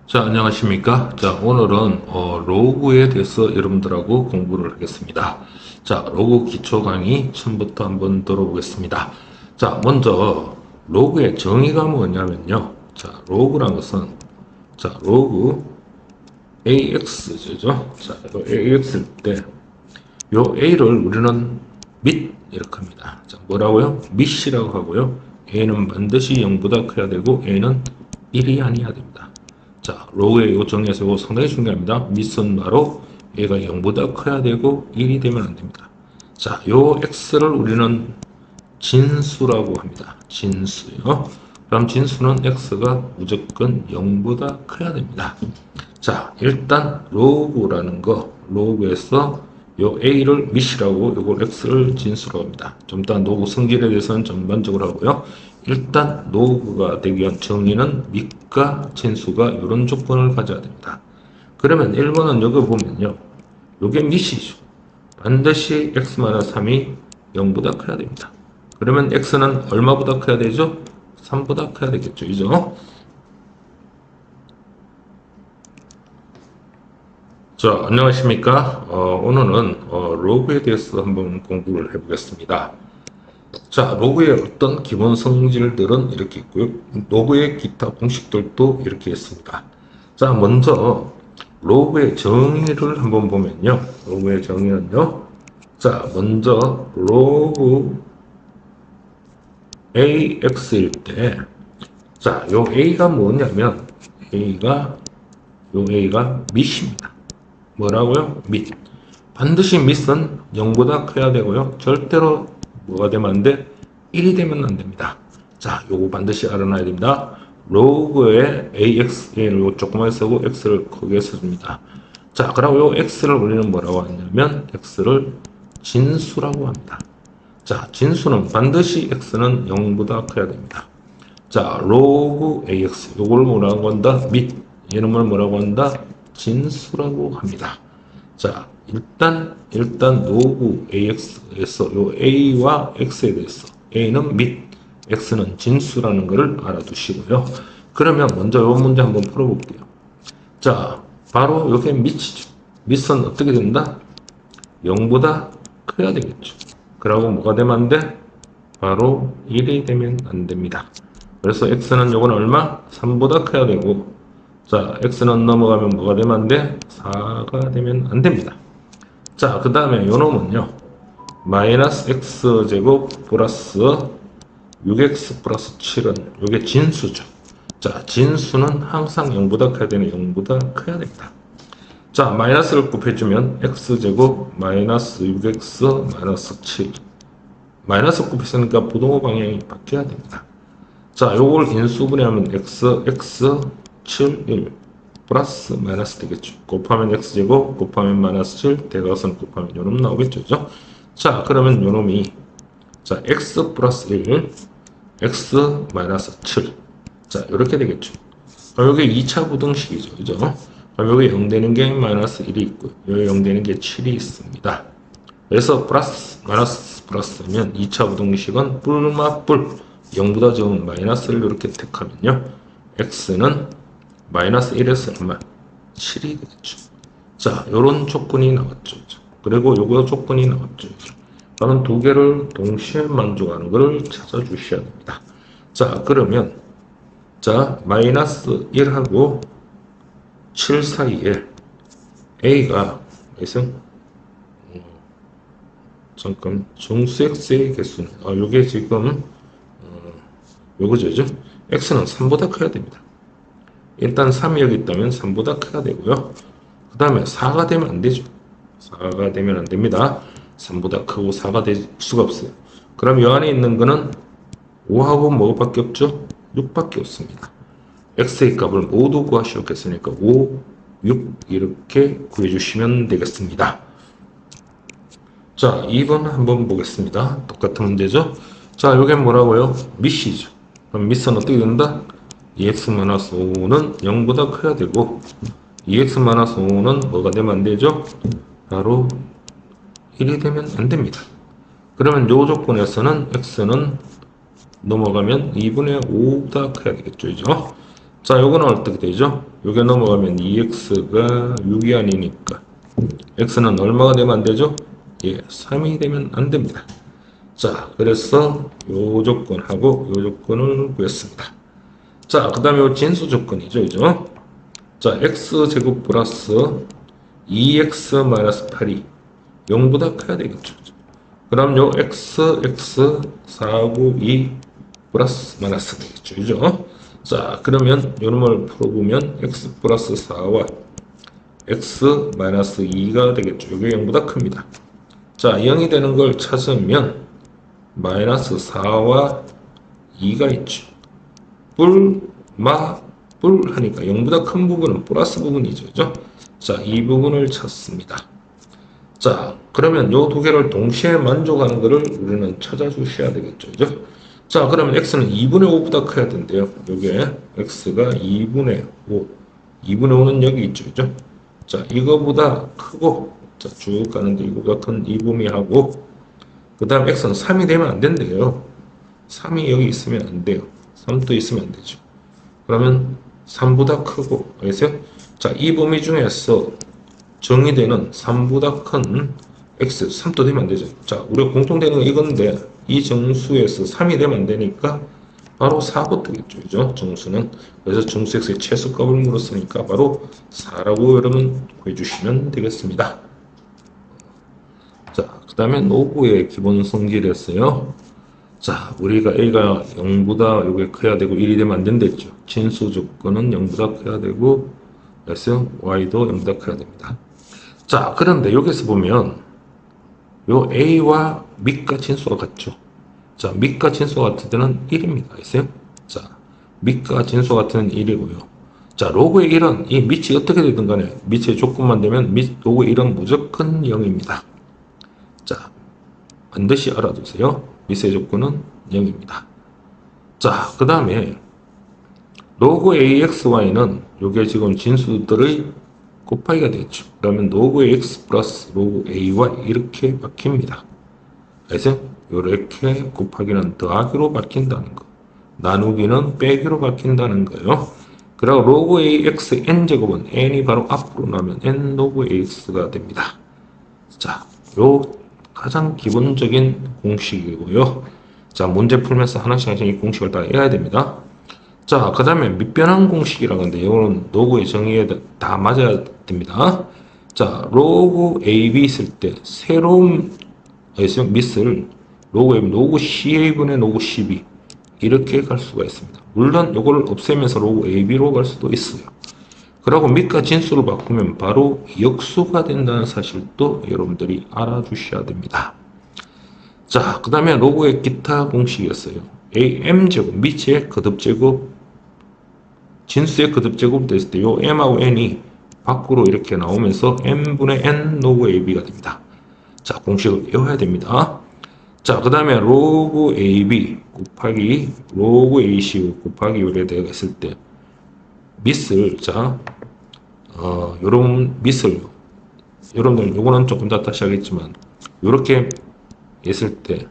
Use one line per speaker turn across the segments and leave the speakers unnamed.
자, 안녕하십니까? 자, 오늘은 로그에 대해서 여러분들하고 공부를 하겠습니다. 자, 로그 기초 강의 처음부터 한번 들어보겠습니다. 자, 먼저 로그의 정의가 뭐냐면요. 자, 로그란 것은 로그 AX죠. 자, 이거 AX일 때 요 A를 우리는 밑 이렇게 합니다. 자, 뭐라고요? 밑이라고 하고요. A는 반드시 0보다 커야 되고 A는 1이 아니어야 됩니다. 자, 로그의 요정에서 이거 상당히 중요합니다. 밑은 바로 A가 0보다 커야 되고 1이 되면 안 됩니다. 자, 요 X를 우리는 진수라고 합니다. 진수요. 그럼 진수는 X가 무조건 0보다 커야 됩니다. 자, 일단 로그라는 거, 로그에서 요 A를 밑이라고 요걸 X를 진수라고 합니다. 좀 이따 로그 성질에 대해서는 전반적으로 하고요. 일단 로그가 되기 위한 정의는 밑과 진수가 이런 조건을 가져야 됩니다. 그러면 1번은 여기 보면요. 요게 밑이죠. 반드시 X-3이 0보다 커야 됩니다. 그러면 X는 얼마보다 커야 되죠? 3보다 커야 되겠죠. 이죠? 자, 안녕하십니까? 오늘은 로그에 대해서 한번 공부를 해보겠습니다. 자, 로그의 어떤 기본 성질들은 이렇게 있고요. 로그의 기타 공식들도 이렇게 있습니다. 자, 먼저 로그의 정의를 한번 보면요. 로그의 정의는요. 자, 먼저 로그 AX일 때, 자, 요 A가 뭐냐면 A가 밑입니다. 뭐라고요? 밑. 반드시 밑은 0보다 커야 되고요. 절대로 뭐가 되면 안 돼? 1이 되면 안 됩니다. 자, 요거 반드시 알아놔야 됩니다. 로그에 AX를 조그맣게 쓰고 X를 크게 써줍니다. 자, 그리고 요 X를 우리는 뭐라고 하냐면 X를 진수라고 합니다. 자, 진수는 반드시 X는 0보다 커야 됩니다. 자, 로그 AX 요걸 뭐라고 한다? 밑. 이놈을 뭐라고 한다? 진수라고 합니다. 자, 일단 로그 AX에서 요 A와 X에 대해서 A는 밑, X는 진수라는 것을 알아두시고요. 그러면 먼저 요 문제 한번 풀어볼게요. 자, 바로 요게 밑이죠. 밑은 어떻게 된다? 0보다 커야 되겠죠. 그러고 뭐가 되면 안 돼? 바로 1이 되면 안 됩니다. 그래서 X는 요건 얼마? 3보다 커야 되고, 자, X는 넘어가면 뭐가 되면 안 돼? 4가 되면 안 됩니다. 자, 그 다음에 요 놈은요. 마이너스 X제곱 플러스 6X 플러스 7은 요게 진수죠. 자, 진수는 항상 0보다 커야 되는 0보다 커야 됩니다. 자, 마이너스를 곱해주면 X제곱 마이너스 6X 마이너스 7. 마이너스 곱했으니까 부동호 방향이 바뀌어야 됩니다. 자, 요걸 인수분해하면 X 7, 1 플러스 마이너스 되겠죠. 곱하면 X제곱 곱하면 마이너스 7 대각선 곱하면 요놈 나오겠죠. 그죠? 자, 그러면 요놈이 자, X 플러스 1 X 마이너스 7 자, 이렇게 되겠죠. 여기 2차 부등식이죠. 그죠? 여기 0 되는 게 마이너스 1이 있고 여기 0 되는 게 7이 있습니다. 그래서 플러스 마이너스 플러스면 2차 부등식은 뿔마뿔 0보다 적은 마이너스를 이렇게 택하면요. X는 마이너스 1에서 얼마? 7이 되겠죠. 자, 요런 조건이 나왔죠. 그리고 요거 조건이 나왔죠. 그러면 두 개를 동시에 만족하는 것을 찾아주셔야 됩니다. 자, 그러면 자, 마이너스 1하고 7 사이에 A가 무슨 잠깐 정수 X의 개수는 요게 지금 요거죠. X는 3보다 커야 됩니다. 일단 3이 여기 있다면 3보다 커야 되고요. 그 다음에 4가 되면 안 되죠. 4가 되면 안 됩니다. 3보다 크고 4가 될 수가 없어요. 그럼 이 안에 있는 거는 5하고 뭐밖에 없죠? 6밖에 없습니다. X의 값을 모두 구하시겠으니까 5, 6 이렇게 구해주시면 되겠습니다. 자, 2번 한번 보겠습니다. 똑같은 문제죠. 자, 요게 뭐라고요? 밑이죠. 그럼 밑은 어떻게 된다? 2x-5는 0보다 커야 되고 2x-5는 뭐가 되면 안 되죠? 바로 1이 되면 안 됩니다. 그러면 요 조건에서는 x는 넘어가면 2분의 5보다 커야 되겠죠. 그죠? 자, 요거는 어떻게 되죠? 요게 넘어가면 2x가 6이 아니니까 x는 얼마가 되면 안 되죠? 예, 3이 되면 안 됩니다. 자, 그래서 요 조건하고 요 조건을 구했습니다. 자, 그 다음에 요 진수 조건이죠, 그죠? 자, x제곱 플러스 2x 마이너스 8이 0보다 커야 되겠죠. 그럼 요 x 492 플러스 마이너스 되겠죠, 그죠? 자, 그러면 요놈을 풀어보면 x 플러스 4와 x 마이너스 2가 되겠죠. 이게 0보다 큽니다. 자, 0이 되는 걸 찾으면 마이너스 4와 2가 있죠. 뿔 하니까 0보다 큰 부분은 플러스 부분이죠. 그죠? 자, 이 부분을 찾습니다. 자, 그러면 요 두 개를 동시에 만족하는 것을 우리는 찾아주셔야 되겠죠. 그죠? 자, 그러면 x는 2분의 5보다 커야 된대요. 요게 x가 2분의 5. 2분의 5는 여기 있죠. 그죠? 자, 이거보다 크고, 자, 쭉 가는데 이거보다 큰 이분위하고, 그 다음 x는 3이 되면 안 된대요. 3이 여기 있으면 안 돼요. 3도 있으면 안 되죠. 그러면 3보다 크고, 알겠어요? 자, 이 범위 중에서 정의되는 3보다 큰 x, 3도 되면 안 되죠. 자, 우리가 공통되는 건 이건데, 이 정수에서 3이 되면 안 되니까, 바로 4가 되겠죠. 그죠? 정수는. 그래서 정수 x의 최소값을 물었으니까 바로 4라고 여러분 구해주시면 되겠습니다. 자, 그 다음에 노구의 기본 성질이었어요. 자, 우리가 a가 0보다 요게 커야 되고 1이 되면 안 된댔죠. 진수 조건은 0보다 커야 되고, 그래서 y도 0보다 커야 됩니다. 자, 그런데 여기서 보면 요 a와 밑과 진수가 같죠. 자, 밑과 진수 같은 데는 1입니다. 알겠어요? 자, 밑과 진수 같은 데는 1이고요. 자, 로그의 1은 이 밑이 어떻게 되든 간에 밑의 조건만 되면 밑 로그의 1은 무조건 0입니다. 자, 반드시 알아두세요. 밑의 조건은 0입니다. 자, 그 다음에 로그 AXY는 요게 지금 진수들의 곱하기가 되겠죠. 그러면 로그 AX 플러스 로그 AY 이렇게 바뀝니다. 그래서 이렇게 곱하기는 더하기로 바뀐다는 거. 나누기는 빼기로 바뀐다는 거예요. 그리고 로그 AX N제곱은 N이 바로 앞으로 나면 N 로그 AX가 됩니다. 자, 요 가장 기본적인 공식이고요. 자, 문제 풀면서 하나씩 이 공식을 다 외워야 됩니다. 자, 그 다음에 밑변환 공식이라고 하는데 이거는 로그의 정의에 다 맞아야 됩니다. 자, 로그 AB 있을 때 새로운 밑을 로그 AB, 로그 CA분의 로그 CB 이렇게 갈 수가 있습니다. 물론 이걸 없애면서 로그 AB로 갈 수도 있어요. 그리고 밑과 진수를 바꾸면 바로 역수가 된다는 사실도 여러분들이 알아주셔야 됩니다. 자, 그 다음에 로그의 기타 공식이었어요. AM제곱, 밑의 거듭제곱, 진수의 거듭제곱 됐을 때 요 m하고 n이 밖으로 이렇게 나오면서 m분의 n 로그 ab가 됩니다. 자, 공식을 외워야 됩니다. 자, 그 다음에 로그 ab 곱하기 로그 ac 곱하기 요래 되어 있을 때 밑을, 자, 요런 밑을, 여러분들 요거는 조금 더 다시 하겠지만 요렇게 했을 때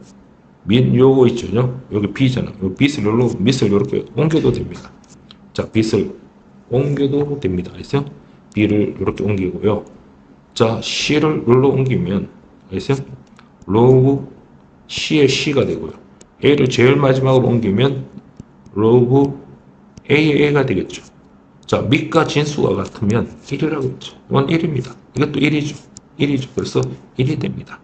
밑 요거 있죠? 여기 b잖아. 요 밑을 요로 밑을 요렇게 옮겨도 됩니다. 자, 빛을 옮겨도 됩니다. 알겠어요? B를 이렇게 옮기고요. 자, C를 여기로 옮기면, 알겠어요? 로그 C의 C가 되고요. A를 제일 마지막으로 옮기면 로그 A의 A가 되겠죠. 자, 밑과 진수가 같으면 1이라고 했죠. 이건 1입니다. 이것도 1이죠. 1이죠. 그래서 1이 됩니다.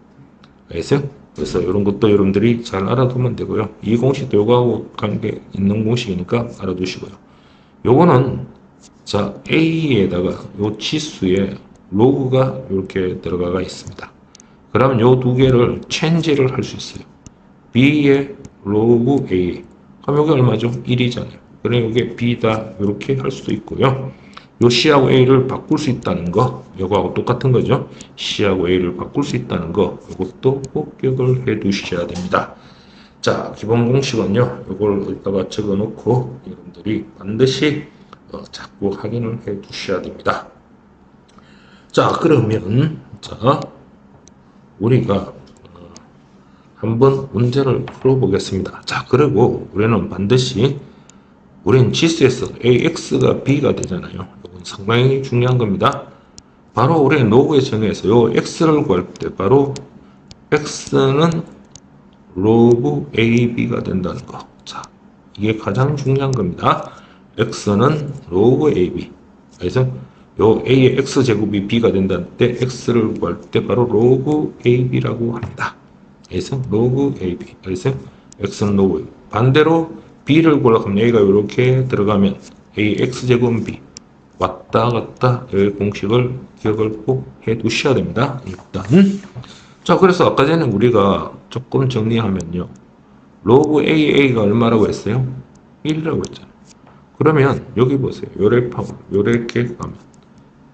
알겠어요? 그래서 이런 것도 여러분들이 잘 알아두면 되고요. 이 공식도 요거하고 관계 있는 공식이니까 알아두시고요. 요거는 자, A에다가 요 치수에 로그가 이렇게 들어가 있습니다. 그러면 요 두 개를 체인지를 할 수 있어요. B의 로그 A. 그럼 여기 얼마죠? 1이잖아요. 그럼 여기 B다 이렇게 할 수도 있고요. 요 C하고 A를 바꿀 수 있다는 거, 요거하고 똑같은 거죠. C하고 A를 바꿀 수 있다는 거, 요것도 꼭 기억을 해 두셔야 됩니다. 자, 기본 공식은요, 요걸 여기다가 적어 놓고 여러분들이 반드시 자꾸 확인을 해 두셔야 됩니다. 자, 그러면, 자, 우리가 한번 문제를 풀어보겠습니다. 자, 그리고 우리는 반드시 우린 지수에서 AX가 B가 되잖아요. 이건 상당히 중요한 겁니다. 바로 우리 로그에 정의해서 요 X를 구할 때 바로 X는 로그 AB가 된다는 거. 자, 이게 가장 중요한 겁니다. X는 로그 AB. 그래서 요 A의 X제곱이 B가 된다는 때 X를 구할 때 바로 로그 AB라고 합니다. 그래서 로그 AB. 그래서 X는 로그 AB. 반대로 B를 구하려고 하면 A가 이렇게 들어가면 A X제곱 B. 왔다 갔다 이 공식을 기억을 꼭 해 두셔야 됩니다. 일단. 자, 그래서 아까 전에 우리가 조금 정리하면요. 로그 AA가 얼마라고 했어요? 1이라고 했잖아요. 그러면 여기 보세요. 요렇게 가면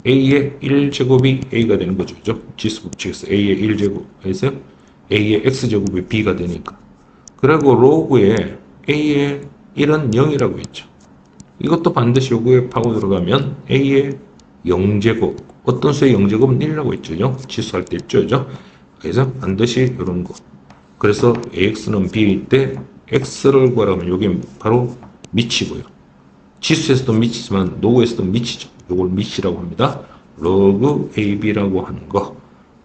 A의 1제곱이 A가 되는 거죠. 그죠? 지수 법칙에서 A의 1제곱. 그래서 A의 X제곱이 B가 되니까. 그리고 로그에 A의 1은 0이라고 했죠. 이것도 반드시 요구에 파고 들어가면 A의 0제곱. 어떤 수의 0제곱은 1이라고 했죠. 지수할 때 했죠. 그죠? 그래서 반드시 이런 거. 그래서 AX는 B일 때 X를 구하라면 여기 바로 미치고요. 지수에서도 미치지만 로그에서도 미치죠. 이걸 미치라고 합니다. 로그 AB라고 하는 거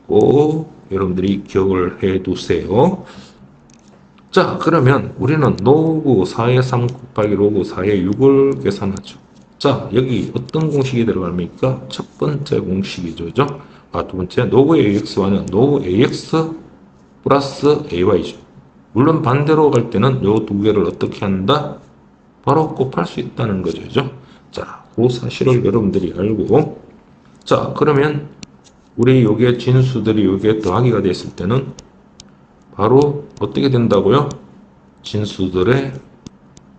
꼭 여러분들이 기억을 해 두세요. 자, 그러면 우리는 로그 4의 3 곱하기 로그 4의 6을 계산하죠. 자, 여기 어떤 공식이 들어갑니까? 첫 번째 공식이죠. 그죠? 두 번째, 로그 AX와는 로그 AX 플러스 AY죠. 물론 반대로 갈 때는 요 두 개를 어떻게 한다? 바로 곱할 수 있다는 거죠. 그죠? 자, 그 사실을 여러분들이 알고, 자, 그러면 우리 요게 진수들이 요게 더하기가 됐을 때는 바로 어떻게 된다고요? 진수들의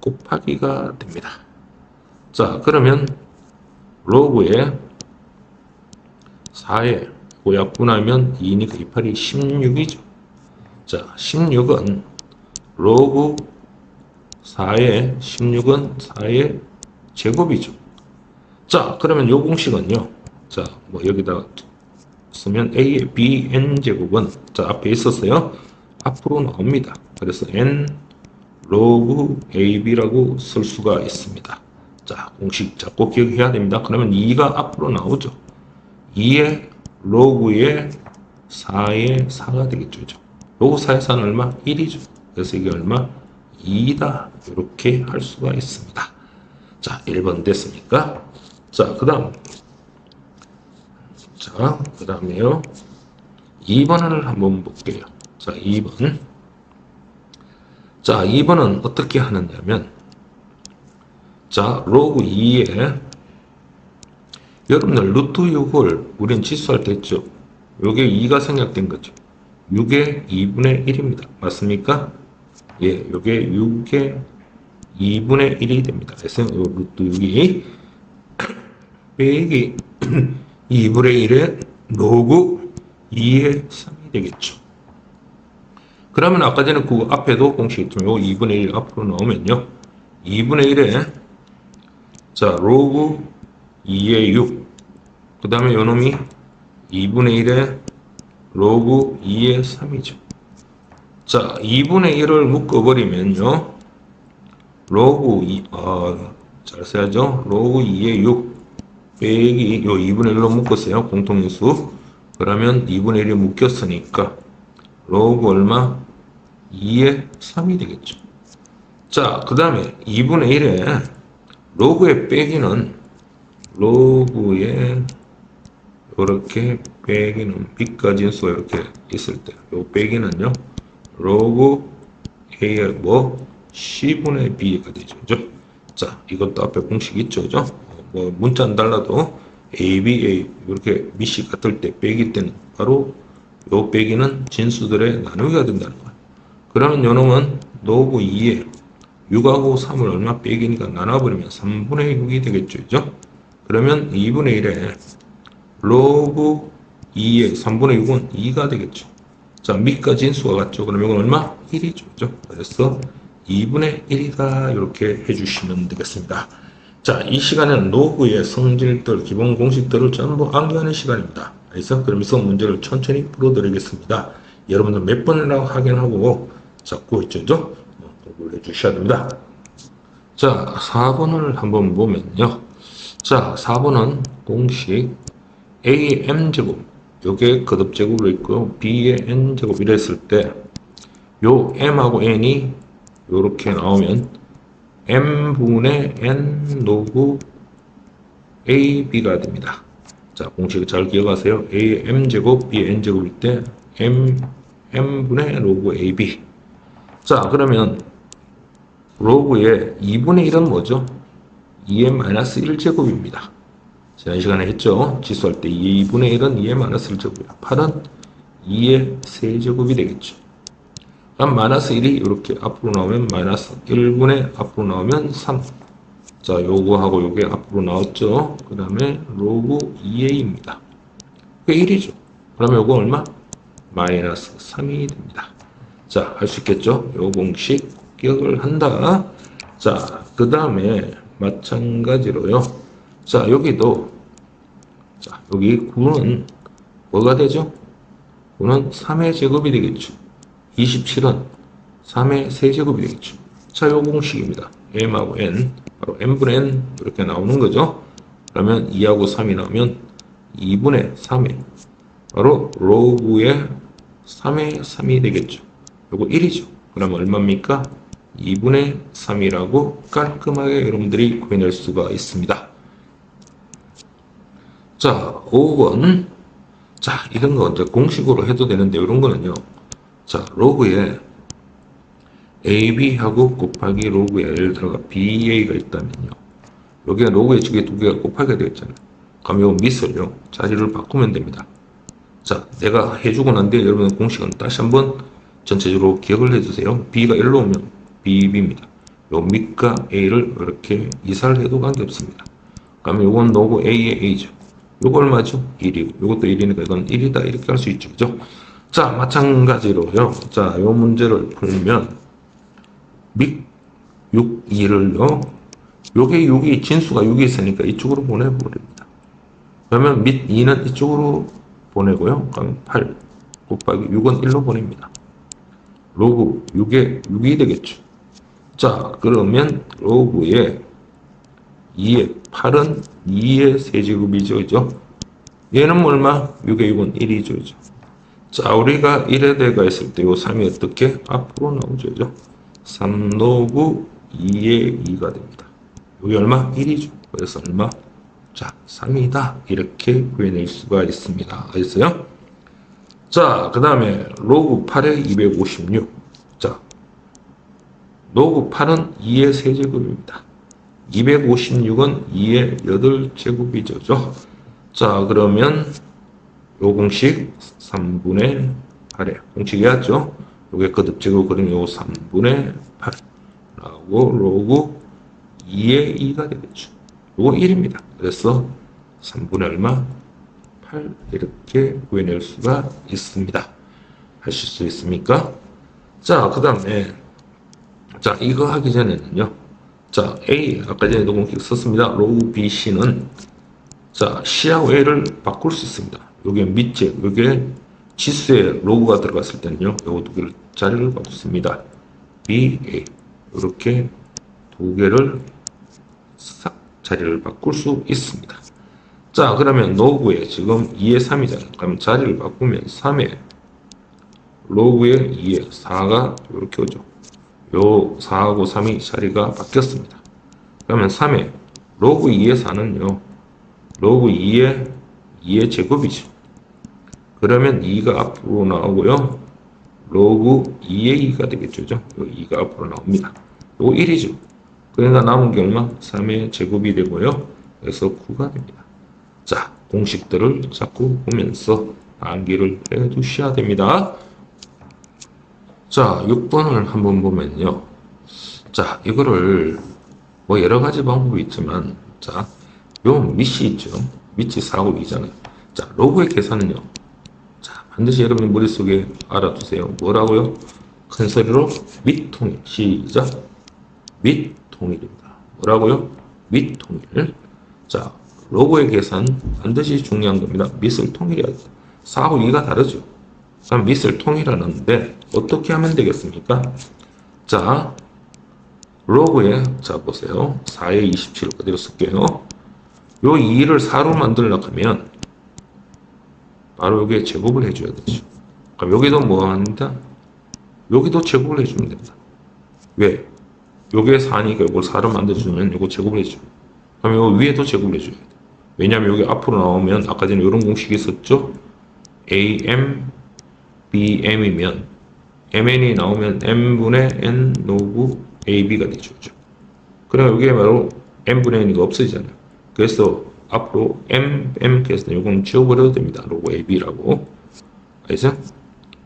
곱하기가 됩니다. 자, 그러면 로그에 4에 약분하면 2니까 28이 16이죠. 자, 16은 로그 4의 16은 4의 제곱이죠. 자, 그러면 요 공식은요. 자, 뭐 여기다 쓰면 A의 BN 제곱은 자, 앞에 있었어요. 앞으로 나옵니다. 그래서 N 로그 AB라고 쓸 수가 있습니다. 자, 공식 자, 꼭 기억해야 됩니다. 그러면 2가 앞으로 나오죠. 2의 로그의 4의 4가 되겠죠. 로그 4의 4는 얼마? 1이죠. 그래서 이게 얼마? 2다. 이렇게 할 수가 있습니다. 자, 1번 됐습니까? 자, 그 다음에요. 2번을 한번 볼게요. 자, 2번. 자, 2번은 어떻게 하느냐면, 자, 로그 2에, 여러분들, 루트 6을 우린 치수할 때 했죠. 요게 2가 생략된 거죠. 6의 2분의 1입니다. 맞습니까? 예, 요게 6의 2분의 1이 됩니다. 그래서 요 루트 6이 빼기 2분의 1의 로그 2의 3이 되겠죠. 그러면 아까 전에 그 앞에도 공식 있지만 요 2분의 1 앞으로 넣으면요. 2분의 1에 자, 로그 2의 6. 그 다음에 요 놈이 2분의 1에 로그 2의 3이죠. 자, 2분의 1을 묶어버리면요. 로그 2, 잘 써야죠. 로그 2의 6 빼기 요 2분의 1로 묶었어요. 공통인수. 그러면 2분의 1이 묶였으니까 로그 얼마? 2의 3이 되겠죠. 자, 그 다음에 2분의 1에 로그의 빼기는 로그의 이렇게 빼기는 B가 진수가 이렇게 있을 때 요 빼기는요. 로그 A의 뭐 C분의 B가 되죠. 그죠? 자, 이것도 앞에 공식 있죠. 그죠? 뭐 문자는 달라도 A, B, A 이렇게 밑이 같을 때 빼기 때는 바로 요 빼기는 진수들의 나누기가 된다는 거예요. 그러면 요 놈은 로그 2에 6하고 3을 얼마 빼기니까 나눠버리면 3분의 6이 되겠죠. 그죠? 그러면 2분의 1에 로그 2의 3분의 6은 2가 되겠죠. 자, 밑과 진수가 같죠. 그럼 이건 얼마? 1이죠. 그죠? 그래서 2분의 1이다. 이렇게 해주시면 되겠습니다. 자, 이 시간에는 로그의 성질들, 기본 공식들을 전부 암기하는 시간입니다. 그래서 그러면서 문제를 천천히 풀어드리겠습니다. 여러분들 몇 번이라고 확인하고 자꾸 있죠. 공부를 해주셔야 됩니다. 자, 4번을 한번 보면요. 자, 4번은 공식 AM제곱, 요게 거듭제곱으로 있고요. B의 N제곱 이랬을 때, 요 M하고 N이 요렇게 나오면 M분의 N 로그 AB가 됩니다. 자, 공식을 잘 기억하세요. AM제곱, B의 N제곱일 때 M분의 로그 AB. 자, 그러면 로그의 2분의 1은 뭐죠? 2의 마이너스 1제곱입니다. 지난 시간에 했죠. 지수할 때 2분의 1은 2의 마이너스 1제곱이야. 8은 2의 세제곱이 되겠죠. 그럼 마이너스 1이 이렇게 앞으로 나오면 마이너스 1분의 앞으로 나오면 3. 자, 요거하고 요게 앞으로 나왔죠. 그 다음에 로그 2a입니다. 그게 1이죠. 그러면 요거 얼마? 마이너스 3이 됩니다. 자, 할 수 있겠죠? 요 공식 기억을 한다. 자, 그 다음에 마찬가지로요. 자, 여기도, 자, 여기 9는 뭐가 되죠? 9는 3의 제곱이 되겠죠. 27은 3의 세제곱이 되겠죠. 자, 요 공식입니다. m하고 n, 바로 n분의 n 이렇게 나오는 거죠. 그러면 2하고 3이 나오면 2분의 3에 바로 로그의 3의 3이 되겠죠. 요거 1이죠. 그러면 얼마입니까? 2분의 3이라고 깔끔하게 여러분들이 구해낼 수가 있습니다. 자, 5번. 자, 이런 거 이제 공식으로 해도 되는데, 이런 거는요. 자, 로그에 AB하고 곱하기 로그에 예를 들어가 BA가 있다면요. 여기에 로그에 두 개가 곱하게 되겠잖아요. 그럼 요 밑을요. 자리를 바꾸면 됩니다. 자, 내가 해주고 난 뒤에 여러분 공식은 다시 한번 전체적으로 기억을 해주세요. B가 1로 오면 BB입니다. 요 밑과 A를 이렇게 이사를 해도 관계없습니다. 그러면 요건 로그 A의 A죠. 요거 얼마죠? 1이고 요것도 1이니까 이건 1이다 이렇게 할 수 있죠. 그죠? 자, 마찬가지로요. 자, 요 문제를 풀면 밑 6, 2를요. 요게 6이 진수가 6이 있으니까 이쪽으로 보내버립니다. 그러면 밑 2는 이쪽으로 보내고요. 그럼 8 곱하기 6은 1로 보냅니다. 로그 6에 6이 되겠죠. 자, 그러면 로그에 2에 8은 2의 세제곱이죠. 그죠? 얘는 뭐 얼마? 6에 6은 1이죠. 그죠? 자, 우리가 1에 대가 했을 때 요 3이 어떻게? 앞으로 나오죠. 그죠? 3 로그 2의 2가 됩니다. 여기 얼마? 1이죠. 그래서 얼마? 자, 3이다. 이렇게 구해낼 수가 있습니다. 알겠어요? 자, 그 다음에 로그 8의 256. 자, 로그 8은 2의 세제곱입니다. 256은 2의 8제곱이죠. 자, 그러면 요 공식 3분의 8에 공식이었죠. 요게 거듭제곱 그러면 요 3분의 8 라고 로그 2의 2가 되겠죠. 요거 1입니다. 그래서 3분의 얼마? 8 이렇게 구해낼 수가 있습니다. 하실 수 있습니까? 자, 그 다음에 자, 이거 하기 전에는요. 자, A 아까 전에도 공식 썼습니다. 로그 BC는 자, C하고 A를 바꿀 수 있습니다. 요게 밑에 요게 지수에 로그가 들어갔을 때는요. 요거 두 개를 자리를 바꿨습니다. B, A 이렇게 두 개를 싹 자리를 바꿀 수 있습니다. 자, 그러면 로그에 지금 2의 3이잖아요. 그러면 자리를 바꾸면 3에 로그에 2에 4가 이렇게 오죠. 요 4하고 3이 자리가 바뀌었습니다. 그러면 3에 로그 2의 4는요. 로그 2의 제곱이죠. 그러면 2가 앞으로 나오고요. 로그 2의 2가 되겠죠. 요 2가 앞으로 나옵니다. 요거 1이죠. 그러니까 남은 게 얼마? 3의 제곱이 되고요. 그래서 9가 됩니다. 자, 공식들을 자꾸 보면서 암기를 해 두셔야 됩니다. 자, 6번을 한번 보면요. 자, 이거를 뭐 여러 가지 방법이 있지만, 자, 요 밑이 있죠. 밑이 4고 2잖아요. 자, 로그의 계산은요. 자, 반드시 여러분 머릿속에 알아두세요. 뭐라고요? 큰 소리로 밑통일. 시작. 밑통일입니다. 뭐라고요? 밑통일. 자, 로그의 계산 반드시 중요한 겁니다. 밑을 통일해야 돼요. 4하고 2가 다르죠. 그럼 밑을 통일하는데 어떻게 하면 되겠습니까? 자, 로그에, 자, 보세요. 4에 27을 그대로 쓸게요. 요 2를 4로 만들려고 하면, 바로 여기에 제곱을 해줘야 되죠. 그럼 여기도 뭐 합니다? 여기도 제곱을 해주면 됩니다. 왜? 요게 4니까 이걸 4로 만들어주면 이거 제곱을 해줘. 그럼 요 위에도 제곱을 해줘야 돼. 왜냐면 여기 앞으로 나오면 아까 전에 이런 공식이 있었죠? AM, BM이면 MN이 나오면 M분의 N 로그 AB가 되죠. 그럼 여기에 바로 M분의 N이 없어지잖아요. 그래서 앞으로 M 그래서 이건 지워버려도 됩니다. 로그 AB라고. 알겠어요?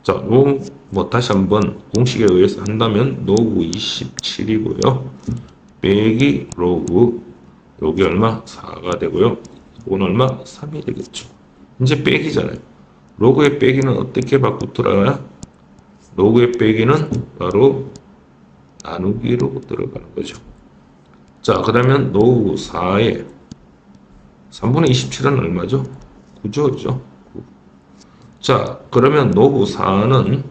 자, 뭐 다시 한번 공식에 의해서 한다면 로그 27이고요. 빼기 로그 여기 얼마? 4가 되고요. 이건 얼마? 3이 되겠죠. 이제 빼기잖아요. 로그의 빼기는 어떻게 바꾸더라? 로그의 빼기는 바로 나누기로 들어가는 거죠. 자, 그러면 로그 4에 3분의 27은 얼마죠? 9죠. 자, 그러면 로그 4는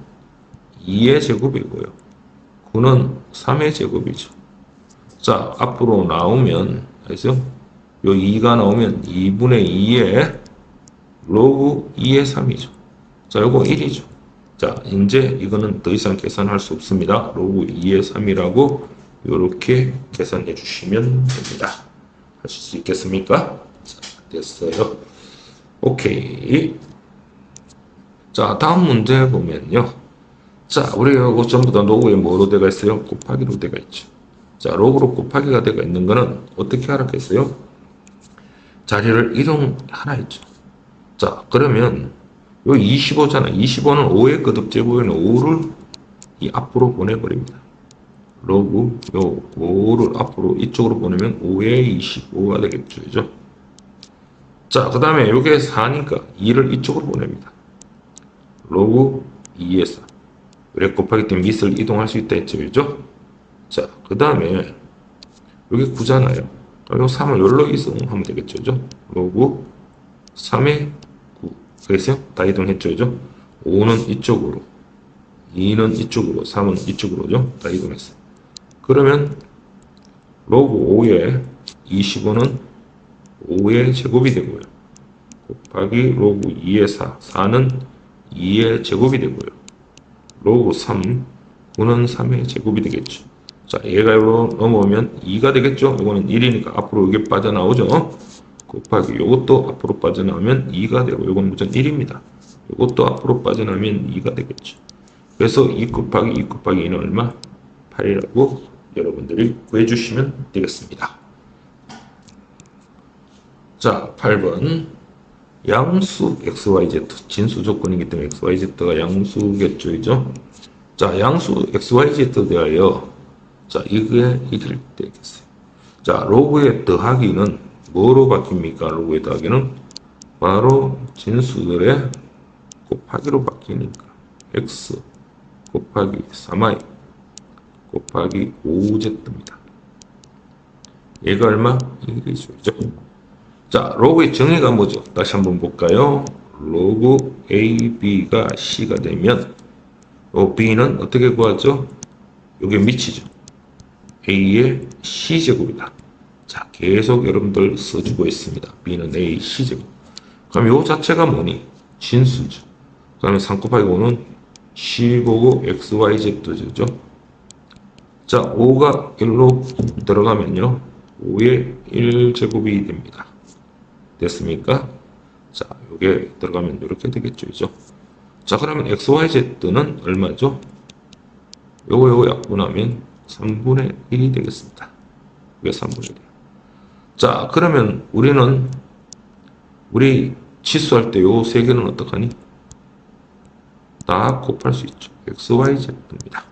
2의 제곱이고요. 9는 3의 제곱이죠. 자, 앞으로 나오면, 알죠? 요 2가 나오면 2분의 2에 로그 2의 3이죠. 자, 요거 1이죠. 자, 이제 이거는 더 이상 계산할 수 없습니다. 로그 2의 3이라고 요렇게 계산해 주시면 됩니다. 하실 수 있겠습니까? 자, 됐어요. 오케이. 자, 다음 문제 보면요. 자, 우리 이거 전부 다 로그에 뭐로 되어 있어요? 곱하기로 되어 있죠. 자, 로그로 곱하기가 되어 있는 거는 어떻게 하라겠어요? 자리를 이동하라 했죠. 자, 그러면 요 25잖아. 25는 5의 거듭 제곱에는 5를 이 앞으로 보내버립니다. 로그 요 5를 앞으로 이쪽으로 보내면 5의 25가 되겠죠. 그죠? 자, 그 다음에 요게 4니까 2를 이쪽으로 보냅니다. 로그 2의 4. 그래 곱하기 때문에 밑을 이동할 수 있다 했죠. 그죠? 자, 그 다음에 여기 9잖아요. 요 3을 여기로 이동하면 되겠죠. 그죠? 로그 3의 9. 그래서 다 이동했죠. 그죠? 5는 이쪽으로, 2는 이쪽으로, 3은 이쪽으로죠. 다 이동했어요. 그러면 로그 5의 25는 5의 제곱이 되고요. 곱하기 로그 2의 4. 4는 2의 제곱이 되고요. 로그 3, 9는 3의 제곱이 되겠죠. 자, 얘가 이로 넘어오면 2가 되겠죠. 이거는 1이니까 앞으로 이게 빠져나오죠. 곱하기 이것도 앞으로 빠져나오면 2가 되고 이건 무조건 1입니다. 이것도 앞으로 빠져나오면 2가 되겠죠. 그래서 2 곱하기 2 곱하기 2는 얼마? 8이라고 여러분들이 구해주시면 되겠습니다. 자, 8번 양수 XYZ 진수 조건이기 때문에 XYZ가 양수겠죠. 그죠? 자, 양수 XYZ 대하여 자, 이게 이럴 때겠어요. 자, 로그의 더하기는 뭐로 바뀝니까? 로그의 더하기는 바로 진수들의 곱하기로 바뀌니까 x 곱하기 3y 곱하기 5z입니다. 얘가 얼마? 1이죠. 자, 로그의 정의가 뭐죠? 다시 한번 볼까요? 로그 AB가 C가 되면 B는 어떻게 구하죠? 이게 미치죠. A의 C제곱이다. 자, 계속 여러분들 써주고 있습니다. B는 A C제곱. 그럼 요 자체가 뭐니? 진수죠. 그 다음에 3 곱하기 5는 15고 XYZ죠. 자, 5가 1로 들어가면요. 5의 1제곱이 됩니다. 됐습니까? 자, 요게 들어가면 이렇게 되겠죠. 그죠? 자, 그러면 XYZ는 얼마죠? 요거 약분하면 3분의 1이 되겠습니다. 이게 3분의 1이에요. 자, 그러면 우리 치수할 때 요 세 개는 어떡하니? 다 곱할 수 있죠. XYZ입니다.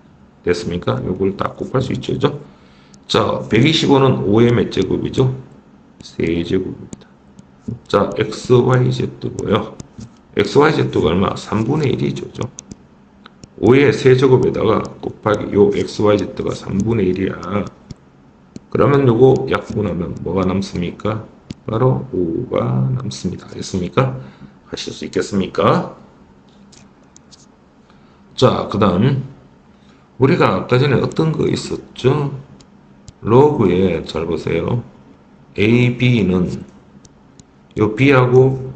됐습니까? 요걸 다 곱할 수 있죠. 그죠? 자, 125는 5의 몇 제곱이죠? 3제곱입니다. 자, XYZ고요. XYZ가 얼마? 3분의 1이죠. 그죠? 5의 세제곱에다가 곱하기 요 XYZ가 3분의 1이야. 그러면 요거 약분하면 뭐가 남습니까? 바로 5가 남습니다. 됐습니까? 하실 수 있겠습니까? 자, 그 다음 우리가 아까 전에 어떤 거 있었죠? 로그에 잘 보세요. A, B는 요 B하고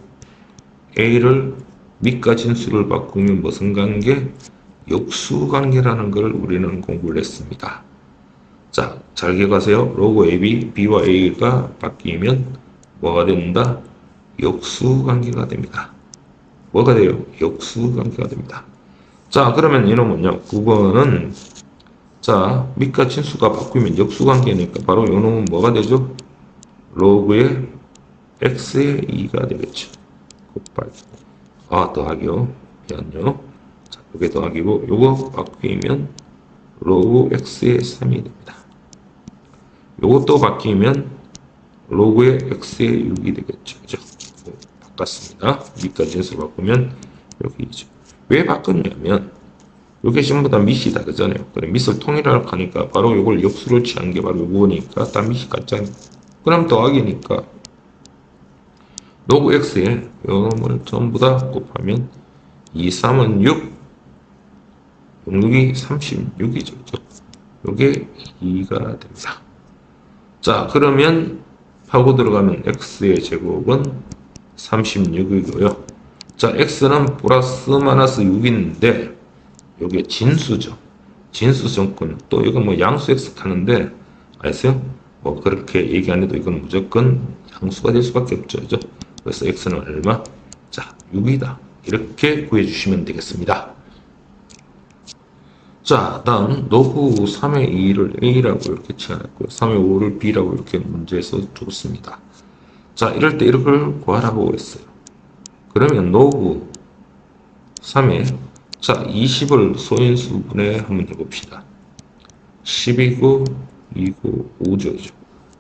A를 밑과 진수를 바꾸면 무슨 관계? 역수 관계라는 걸 우리는 공부를 했습니다. 자, 잘 기억하세요. 로그 AB, B와 A가 바뀌면 뭐가 된다? 역수 관계가 됩니다. 뭐가 돼요? 역수 관계가 됩니다. 자, 그러면 이놈은요. 9번은 자, 밑과 진수가 바뀌면 역수 관계니까 바로 이놈은 뭐가 되죠? 로그의 x의 2가 되겠죠. 곱하기 더하기요. 미안요. 자, 요게 더하기고 요거 바뀌면 로그 x의 3이 됩니다. 요것도 바뀌면 로그의 x의 6이 되겠죠. 그죠? 바꿨습니다. 밑과 진수 바꾸면 여기죠. 왜 바꿨냐면 요게 전부 다 밑이 다르잖아요. 그래 밑을 통일하려고 하니까 바로 요걸 역수를 취한 게 바로 요거니까 다 밑이 같잖아요. 그럼 더하기니까 로그 x에 요놈을 전부 다 곱하면 2, 3은 6, 6이 36이죠. 요게 2가 됩니다. 자, 그러면 하고 들어가면 x의 제곱은 36이고요. 자, x는 플러스 마이너스 6인데 요게 진수죠. 진수 정권 또 이건 뭐 양수 x 하는데 아세요? 뭐 그렇게 얘기 안 해도 이건 무조건 양수가 될 수밖에 없죠. 그죠? 그래서 x는 얼마? 자, 6이다. 이렇게 구해주시면 되겠습니다. 자, 다음 로그 3의 2를 a라고 이렇게 치환했고요. 3의 5를 b라고 이렇게 문제에서 줬습니다. 자, 이럴 때 이걸 구하라고 했어요. 그러면 로그 3의 자, 20을 소인수분해 한번 해봅시다. 10이고 2고 5죠.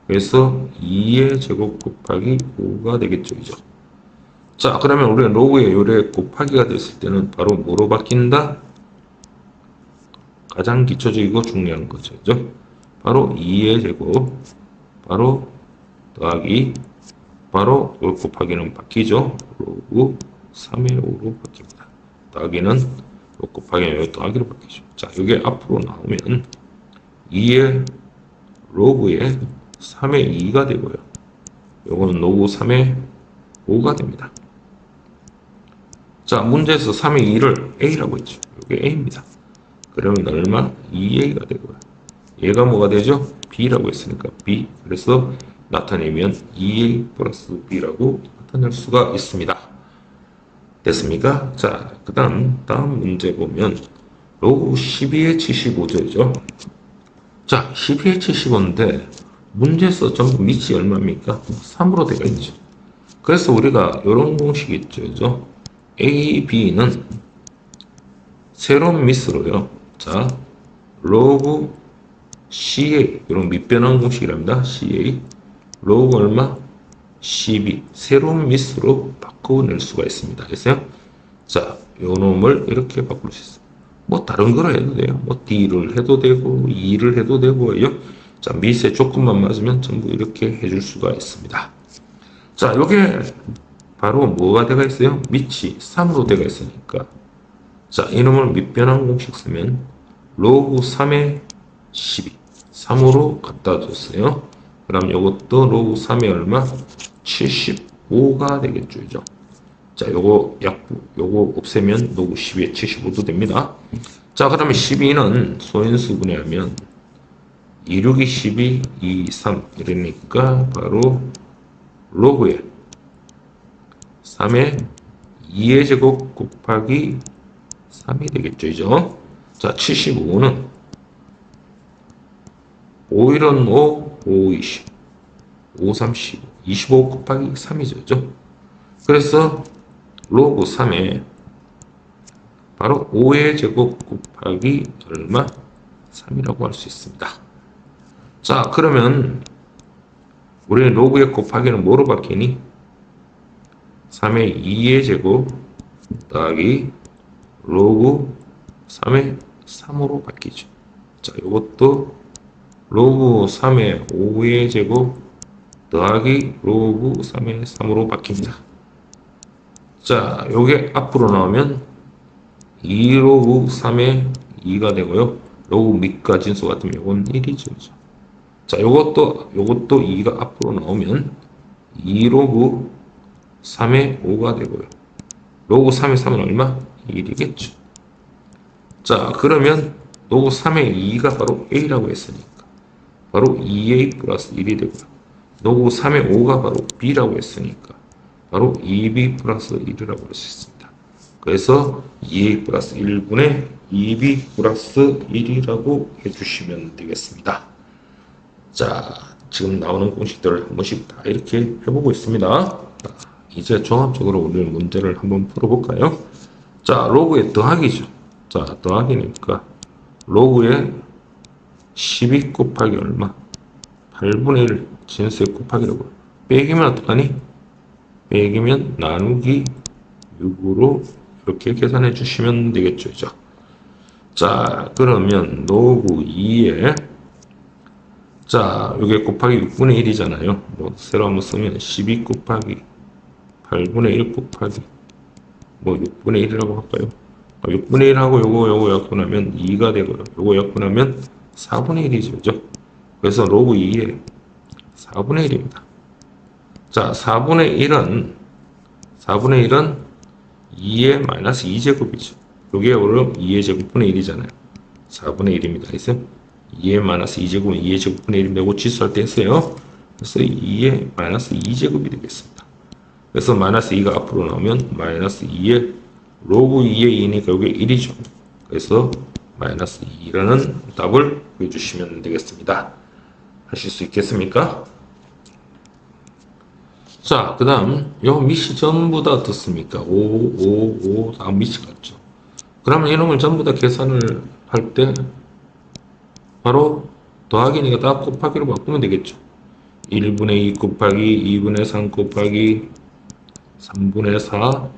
그래서 2의 제곱 곱하기 5가 되겠죠. 그죠? 자, 그러면 우리는 로그의 요래 곱하기가 됐을 때는 바로 뭐로 바뀐다? 가장 기초적이고 중요한 거죠. 그죠? 바로 2의 제곱, 바로 더하기, 바로 요 곱하기는 바뀌죠. 로그 3의 5로 바뀝니다. 더하기는 요 곱하기는 요 더하기로 바뀌죠. 자, 이게 앞으로 나오면 2의 로그의 3의 2가 되고요. 요거는 로그 3의 5가 됩니다. 자, 문제에서 3의 2를 a라고 했죠. 이게 a입니다. 그러면 얼마? 2a가 되고요. 얘가 뭐가 되죠? b라고 했으니까 b. 그래서 나타내면 2a 플러스 b라고 나타낼 수가 있습니다. 됐습니까? 자, 다음 문제 보면 로그 12의 75죠. 자, 12의 75인데 문제에서 전부 밑이 얼마입니까? 3으로 되어 있죠. 그래서 우리가 이런 공식이 있죠. 그죠? A, B는 새로운 밑으로요. 자, 로그 CA 이런 밑변환 공식이랍니다. CA 로그 얼마? 12 새로운 밑으로 바꿔낼 수가 있습니다. 됐어요? 자, 요 놈을 이렇게 바꿀 수 있어요. 뭐 다른 거로 해도 돼요. 뭐 D를 해도 되고 E를 해도 되고요. 자, 밑에 조건만 맞으면 전부 이렇게 해줄 수가 있습니다. 자, 요게 바로 뭐가 되어 있어요? 밑이 3으로 되어 있으니까 자, 이놈을 밑변환 공식 쓰면 로그 3의 12 3으로 갖다 줬어요. 그럼 요것도 로그 3의 얼마? 75가 되겠죠. 그죠? 자, 요거 없애면 로그 12에 75도 됩니다. 자, 그러면 12는 소인수분해하면 2, 6이 12, 2, 3 이러니까 바로 로그에 3의 2의 제곱 곱하기 3이 되겠죠. 그죠? 자, 75는 5, 1은 5, 5, 20, 5, 30, 25 곱하기 3이죠. 그죠? 그래서 로그 3에 바로 5의 제곱 곱하기 얼마? 3이라고 할 수 있습니다. 자, 그러면 우리는 로그의 곱하기는 뭐로 바뀌니? 3의 2의 제곱 더하기 로그 3의 3으로 바뀌죠. 자, 이것도 로그 3의 5의 제곱 더하기 로그 3의 3으로 바뀝니다. 자, 요게 앞으로 나오면 2 로그 3의 2가 되고요. 로그 밑과 진수 같으면 이건 1이죠. 자, 요것도 2가 앞으로 나오면 2 로그 3의 5가 되고요. 로그 3의 3은 얼마? 1이겠죠. 자, 그러면 로그 3의 2가 바로 A라고 했으니까 바로 2A 플러스 1이 되고요. 로그 3의 5가 바로 B라고 했으니까 바로 2B 플러스 1이라고 할 수 있습니다. 그래서 2A 플러스 1분의 2B 플러스 1이라고 해주시면 되겠습니다. 자, 지금 나오는 공식들을 한 번씩 다 이렇게 해보고 있습니다. 자, 이제 종합적으로 우리는 문제를 한번 풀어볼까요? 자, 로그의 더하기죠. 자, 더하기니까 로그의 12 곱하기 얼마? 8분의 1 진수에 곱하기라고. 빼기면 어떡하니? 빼기면 나누기 6으로 이렇게 계산해 주시면 되겠죠. 그죠? 자, 그러면 로그 2에 자, 이게 곱하기 6분의 1이잖아요. 뭐 새로 한번 쓰면 12 곱하기 8분의 1 곱하기 뭐 6분의 1이라고 할까요? 6분의 1하고 요거 약분하면 2가 되고요. 요거 약분하면 4분의 1이죠. 그죠? 그래서 로그 2에 4분의 1입니다. 자, 4분의 1은 2의 마이너스 2제곱이죠. 요게 오늘 2의 제곱분의 1이잖아요. 4분의 1입니다. 그래서 2의 마이너스 2제곱은 2의 제곱분의 1인데 이거 지수할 때 했어요. 그래서 2의 마이너스 2제곱이 되겠습니다. 그래서 마이너스 2가 앞으로 나오면 마이너스 2의 로그 2의 2니까 이게 1이죠. 그래서 마이너스 2라는 답을 보여주시면 되겠습니다. 하실 수 있겠습니까? 자, 그 다음 요 밑이 전부 다 어떻습니까? 5 다음 밑이 같죠. 그러면 이놈을 전부 다 계산을 할 때 바로 더하기니까 다 곱하기로 바꾸면 되겠죠. 1분의 2 곱하기 2분의 3 곱하기 3분의 4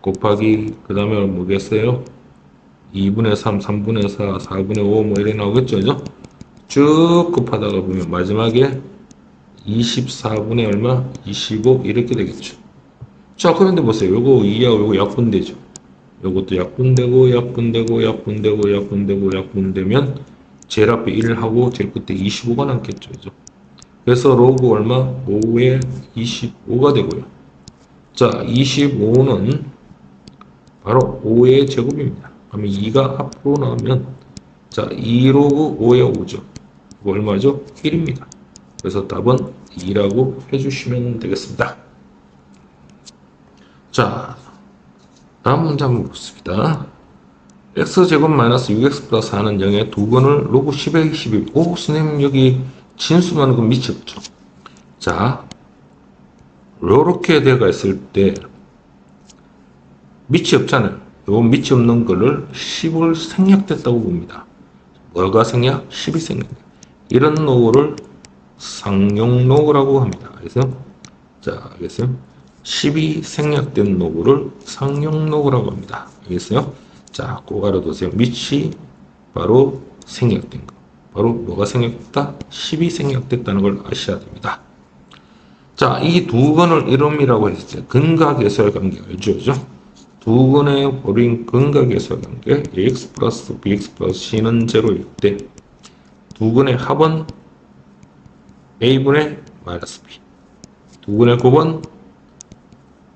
곱하기 그 다음에 뭐겠어요? 2분의 3, 3분의 4, 4분의 5 뭐 이렇게 나오겠죠. 그죠? 쭉 곱하다가 보면 마지막에 24분의 얼마? 25 이렇게 되겠죠. 자, 그런데 보세요. 요거 2하고 요거 약분되죠. 요것도 약분되면 제일 앞에 1하고 제일 끝에 25가 남겠죠. 그죠? 그래서 로그 얼마? 5에 25가 되고요. 자, 25는 바로 5의 제곱입니다. 그러면 2가 앞으로 나오면 자, 2 로그 5의 5죠. 이거 얼마죠? 1입니다. 그래서 답은 2라고 해주시면 되겠습니다. 자, 다음 문제 한번 보겠습니다. x제곱 마이너스 6x 플러스 4는 0의 두 번을 로그 10의 12. 오, 선생님 여기 진수만 그 밑이 없죠. 자, 요렇게 돼가 있을 때 밑이 없잖아요. 요 밑이 없는 거를 10을 생략됐다고 봅니다. 뭐가 생략? 10이 생략. 이런 로그를 상용로그라고 합니다. 그래서 자, 알겠어요? 10이 생략된 로그를 상용로그라고 합니다. 알겠어요? 자, 꼭 알아두세요. 밑이 바로 생략된 거. 바로 뭐가 생략됐다? 10이 생략됐다는 걸 아셔야 됩니다. 자, 이 두 건을 이름이라고 했을 때 근각에서의 관계 알죠? 그죠? 두 건의 버린 근각에서의 관계 ax 플러스 bx 플러스 c는 제로일 때 두 건의 합은 a분의 마이너스 b 두 건의 곱은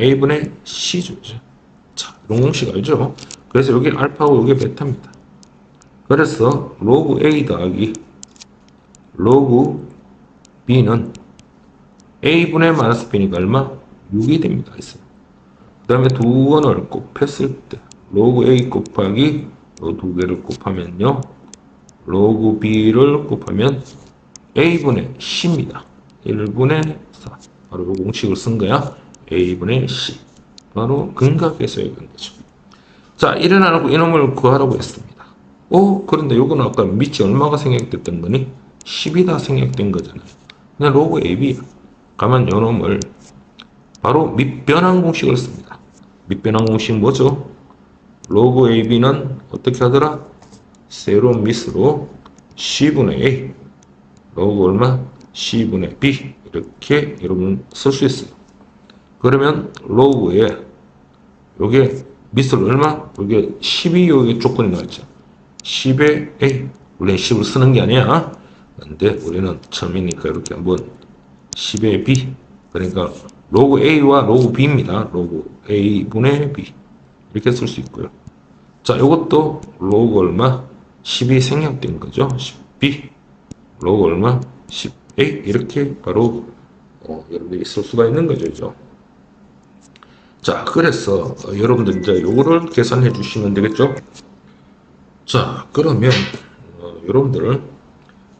a분의 c죠. 자, 이런 공식 알죠? 그래서 여기 알파고 여기 베타입니다. 그래서 로그 a 더하기 로그 b는 a분의 마이너스 b니까 얼마? 6이 됩니다. 그 다음에 두 번을 곱했을 때 로그 a 곱하기 이 두 개를 곱하면요. 로그 b를 곱하면 a분의 c입니다. 1분의 4. 바로 이 공식을 쓴 거야. a분의 c. 바로 근각에서의 관계죠. 자, 일어나고 이놈을 구하라고 했습니다. 그런데 요거는 아까 밑이 얼마가 생략됐던 거니? 10이 다 생략된 거잖아요. 그냥 로그 ab야. 가면 요놈을 바로 밑변환 공식을 씁니다. 밑변환 공식 뭐죠? 로그 ab는 어떻게 하더라? 세로 밑으로 c분의 a 로그 얼마? c분의 b 이렇게 여러분 쓸 수 있어요. 그러면 로그에 요게 밑으로 얼마? 요게 12 요게 조건이 나왔죠. 10의 a 원래 10을 쓰는 게 아니야. 근데 우리는 처음이니까 이렇게 한번 10의 b, 그러니까 로그 a와 로그 b입니다. 로그 a분의 b 이렇게 쓸 수 있고요. 자, 이것도 로그 얼마? 10이 생략된 거죠. 10b 로그 얼마? 10a 이렇게 바로 여러분들이 쓸 수가 있는 거죠. 그죠? 자, 그래서 여러분들 이제 요거를 계산해 주시면 되겠죠. 자, 그러면 여러분들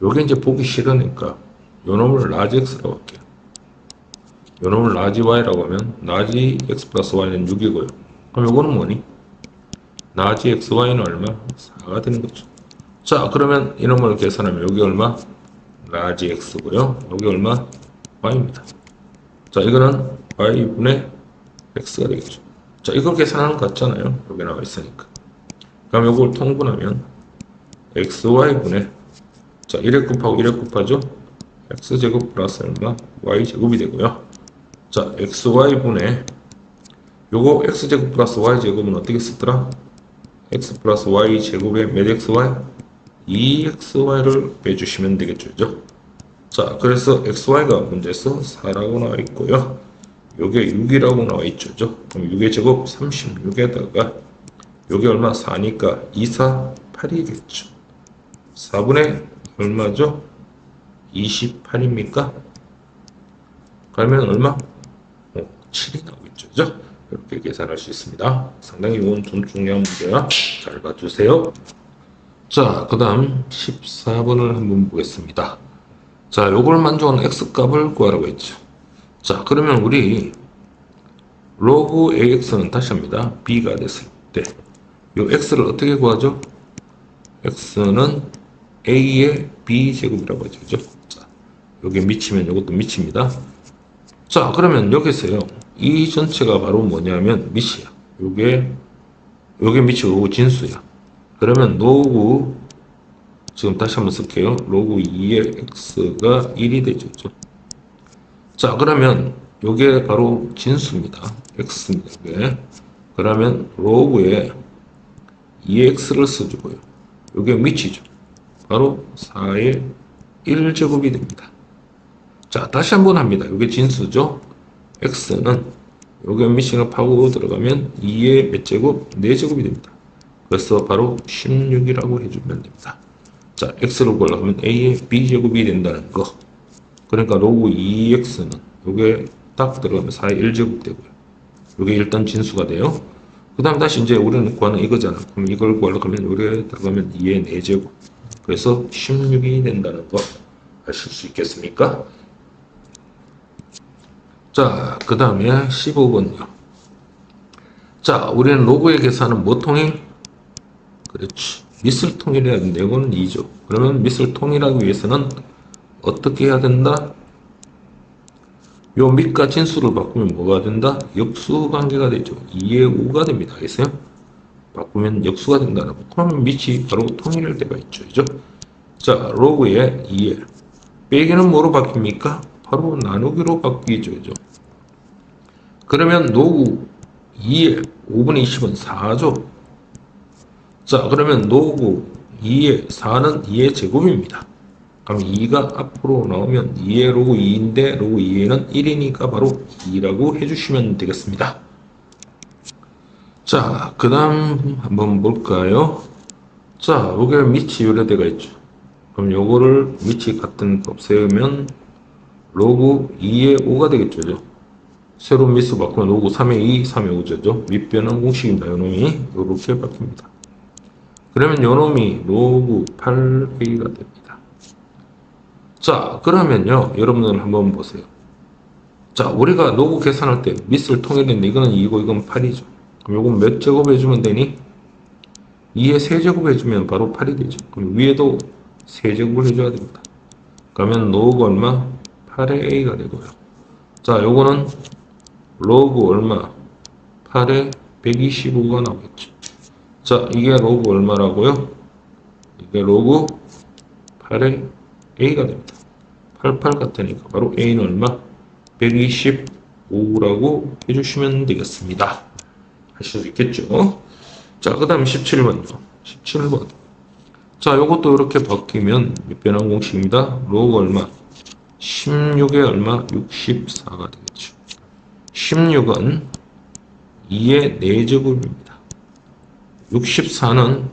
요게 이제 보기 싫으니까 요 놈을 라지 x라고 할게요. 요 놈을 라지 y라고 하면 라지 x 플러스 y는 6이고요. 그럼 요거는 뭐니? 라지 x y는 얼마? 4가 되는 거죠. 자, 그러면 이놈을 계산하면 여기 얼마? 라지 x고요. 여기 얼마? y입니다. 자, 이거는 y분의 x가 되겠죠. 자, 이걸 계산하는 것 같잖아요. 여기 나와 있으니까. 그럼 이걸 통분하면 xy분의, 자, 1에 곱하고 1에 곱하죠. x제곱 플러스 얼마? y제곱이 되고요. 자, xy분의 요거 x제곱 플러스 y제곱은 어떻게 쓰더라? x 플러스 y제곱에 몇 xy? 2xy를 빼주시면 되겠죠. 그죠? 자, 그래서 xy가 문제에서 4라고 나와 있고요. 요게 6이라고 나와 있죠. 그럼 6의 제곱 36에다가 요게 얼마? 4니까 2, 4, 8이겠죠. 4분의 얼마죠? 28입니까? 그러면 얼마? 7이 나오겠죠. 그죠? 이렇게 계산할 수 있습니다. 상당히 이건 좀 중요한 문제야. 잘 봐주세요. 자, 그 다음 14번을 한번 보겠습니다. 자, 요걸 만족하는 x값을 구하라고 했죠. 자, 그러면 우리 로그 ax는 다시 합니다. b가 됐을 때 요 x를 어떻게 구하죠? x는 a의 b제곱이라고 하죠. 그죠? 자, 요게 미치면 요것도 미칩니다. 자, 그러면 여기서요. 이 전체가 바로 뭐냐면 미치야. 요게 미치고 요거 진수야. 그러면 로그, 지금 다시 한번 쓸게요. 로그 2의 x가 1이 되죠. 그죠? 자, 그러면 요게 바로 진수입니다. x입니다. 이게. 그러면 로그에 2x를 써주고요. 요게 미치죠. 바로 4의 1제곱이 됩니다. 자, 다시 한번 합니다. 요게 진수죠. x는 요게 미치는 파고 들어가면 2의 몇 제곱? 4제곱이 됩니다. 그래서 바로 16이라고 해주면 됩니다. 자, x를 구하려고 하면 a의 b제곱이 된다는 거. 그러니까 로그 2x는 요게 딱 들어가면 4의 1제곱 되고요. 요게 일단 진수가 돼요. 그 다음 다시 이제 우리는 구하는 이거잖아. 그럼 이걸 구하려고 하면 요게 들어가면 2의 4제곱. 그래서 16이 된다는 거 아실 수 있겠습니까? 자, 그 다음에 15번요. 자, 우리는 로그의 계산은 뭐 통일? 그렇지. 밑을 통일해야 되는데 이거는 2죠. 그러면 밑을 통일하기 위해서는 어떻게 해야 된다? 요 밑과 진수를 바꾸면 뭐가 된다? 역수 관계가 되죠. 2의 5가 됩니다. 알겠어요? 바꾸면 역수가 된다는 거. 그러면 밑이 바로 통일될 때가 있죠. 그죠? 자, 로그의 2의 빼기는 뭐로 바뀝니까? 바로 나누기로 바뀌죠. 그죠? 그러면 로그 2의 5분의 20은 4죠. 자, 그러면 로그 2의 4는 2의 제곱입니다. 그럼 2가 앞으로 나오면 2의 로그 2인데 로그 2에는 1이니까 바로 2라고 해주시면 되겠습니다. 자, 그 다음 한번 볼까요? 자, 여기에 밑이 요래대가 있죠. 그럼 요거를 밑이 같은 값 세우면 로그 2의 5가 되겠죠. 새로운 밑수 바꾸면 로그 3의 2, 3의 5죠. 밑변환 공식입니다. 요놈이 이렇게 바뀝니다. 그러면 요놈이 로그 8a가 됩니다. 자, 그러면요, 여러분들 한번 보세요. 자, 우리가 로그 계산할 때 밑을 통일했는데 이거는 2고 이건 8이죠. 그럼 요건 몇 제곱 해주면 되니? 2에 세제곱 해주면 바로 8이 되죠. 그럼 위에도 세제곱을 해줘야 됩니다. 그러면 로그 얼마? 8의 a가 되고요. 자, 요거는 로그 얼마? 8에 125가 나오겠죠. 자, 이게 로그 얼마라고요? 이게 로그 8의 a가 됩니다. 88 같으니까 바로 a는 얼마? 125라고 해주시면 되겠습니다. 하실 수 있겠죠? 자, 그 다음 17번요. 17번. 자, 요것도 이렇게 바뀌면 변환 공식입니다. 로그 얼마? 16에 얼마? 64가 되겠죠. 16은 2의 4제곱입니다. 64는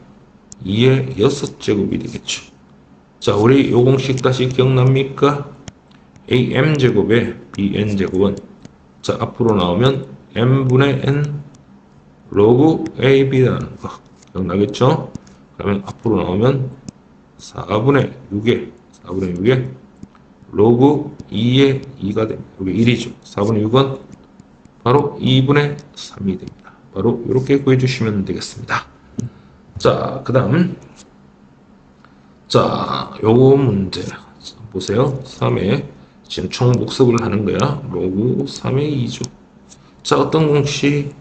2의 6제곱이 되겠죠. 자, 우리 요 공식 다시 기억납니까? am제곱에 bn제곱은 자, 앞으로 나오면 m분의 n 로그 ab라는 거 기억나겠죠? 그러면 앞으로 나오면 4분의 6에 로그 2의 2가 됩니다. 여기 1이죠. 4분의 6은 바로 2분의 3이 됩니다. 바로 이렇게 구해주시면 되겠습니다. 자, 그 다음 자, 요거 문제 보세요. 3에 지금 총 복습을 하는 거야. 로그 3의 2죠. 자, 어떤 공식?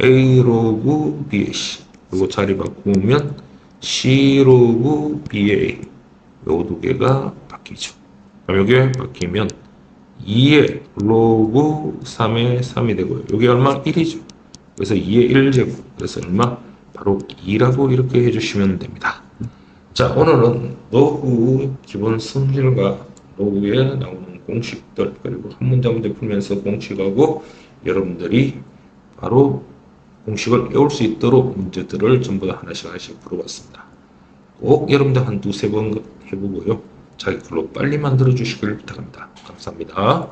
A 로그 BAC 요거 자리 바꾸면 C 로그 BA 요 두 개가 바뀌죠. 그럼 요게 바뀌면 2의 로그 3의 3이 되고요. 요게 얼마? 1이죠. 그래서 2의 1제곱. 그래서 얼마? 바로 2라고 이렇게 해주시면 됩니다. 자, 오늘은 로그 기본 성질과 로그에 나오는 공식들 그리고 한 문제 문제 풀면서 공식하고 여러분들이 바로 공식을 외울 수 있도록 문제들을 전부 다 하나씩 풀어봤습니다. 꼭 여러분들 한 두세 번 해보고요. 자기 걸로 빨리 만들어 주시길 부탁합니다. 감사합니다.